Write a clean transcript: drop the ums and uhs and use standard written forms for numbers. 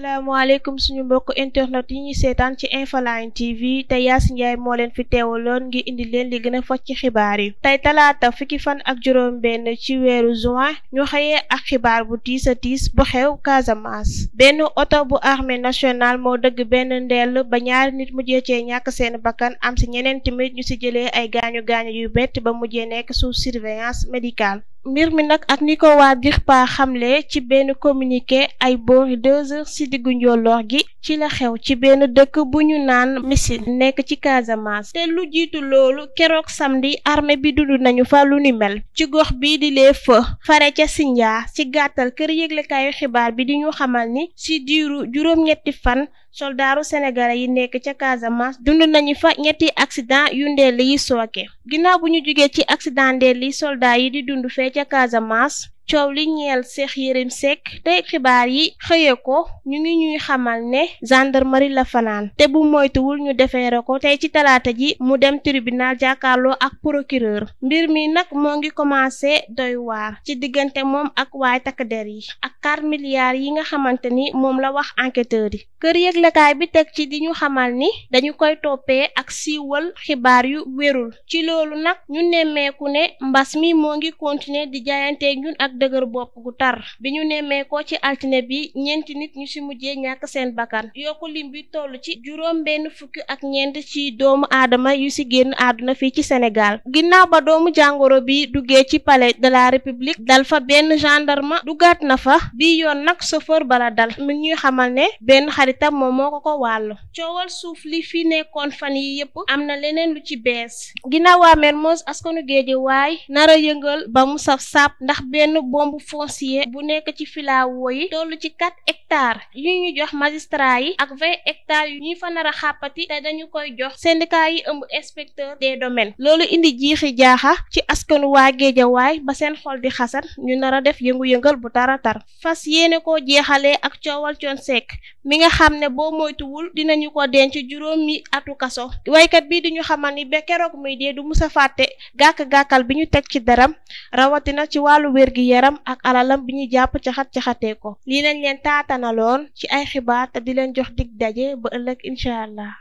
asalaamaaleykum suñu mbokk internet yi ñuy seetaan ci Infoline TV te Yacine Ndiaye moo leen fi teewaloon ngir indi leen li gën a foj ci xibaar yi tey talaata fukki fan ak juróom benn ci weeru juin ñu xëyee ak xibaar bu tiis a tiis bu xew Casamance. Benn oto bu armée nationale moo dëgg benn ndell ba ñaari nit mujjee cee ñàkk seen bakkan am si ñeneen tamit ñu si jëlee ay gaañu gaañu yu bett ba mujjee nekk sous surveillance médicale. mbir mi nag ak ni ko waa DIRPA xamle ci benn communiqué ay boori 2 heures ci diggu njolloor gi ci la xew ci benn dëkk bu ñu naan Missine nekk ci Casamance te lu jiitu loolu keroog samedi armée bi dund nañu fa lu ni mel ci gox bii di les feux fare ca Sindia ci gàttal kër yëglekaayu xibaar bi di ñu xamal ni ci diiru juróom-ñetti fan soldaaru sénégalais yi nekk ca Casamance dund nañu fa ñetti accident yu ndell yi sooke ginnaaw bu ñu jógee ci accident ndell yi soldat yi di dund fee ca Casamance coow li ñeel Cheikh Yérim Seck tey xibaar yi xëye ko ñu ngi ñuy xamal ne gendarmerie la fanaan te bu moytuwul ñu defeere ko tey ci talaata ji mu dem tribunal jàkkaarloo ak procureur mbir mi nag moo ngi commencé doy waar ci diggante moom ak waay takk der yi ak 4 milliards yi nga xamante ni moom la wax enquêteur yi kër yëglekaay bi teg ci di ñu xamal ni dañu koy toppee ak siiwal xibaar yu wérul ci loolu nag ñu nemmeeku ne mbas mi moo ngi continuer di jaayanteeg ñun ak dëgër bopp gu tar bi ñu nemmeekoo ci altine bi ñeenti nit ñu ci mujjee ñàkk seen bakkan yokku lim bi toll ci juróom benn fukki ak ñeent ci doomu aadama yu ci génn àdduna fii ci Sénégal ginnaaw ba doomu jàngoro bi duggee ci palais de la République dal fa benn gendarme dugaat na fa bi yoon nag chauffeur bala dal mi ñuy xamal ne benn xaritam moom moo ko wàllu coowal suuf li fi nekkoon fan yi yépp am na leneen lu ci bees ginnaaw waa Mermoz askanu Guédiawaye nara yëngal ba mu saf sap ndax benn bombe foncier bu nekk ci filao yi toll ci 4 hectares yu ñu jox magistrat yi ak 20 hectares yu ñuy fa nar a xàppati te dañu koy jox syndicat yi ëmb inspecteur des domaines loolu indi jiixi jaaxa ci askanu waa Guédiawaye ba seen xol di xasan ñu nar a def yëngu-yëngal bu taratar fas yéene koo jeexalee ak coowal Thione Seck mi nga xam ne boo moytuwul dinañu ko denc juróomi atu kaso waykat bii di ñu xamal ni ba keroog muy dee du musa fàtte gàkk-gàkkal bi ñu teg ci daram rawatina ci wàllu wér-gi yaram ak alalam bi ñu jàpp caxat-caxatee ko lii lañ leen taatanaloon ci ay xibaar te di leen jox dig daje ba ëllëg incha allah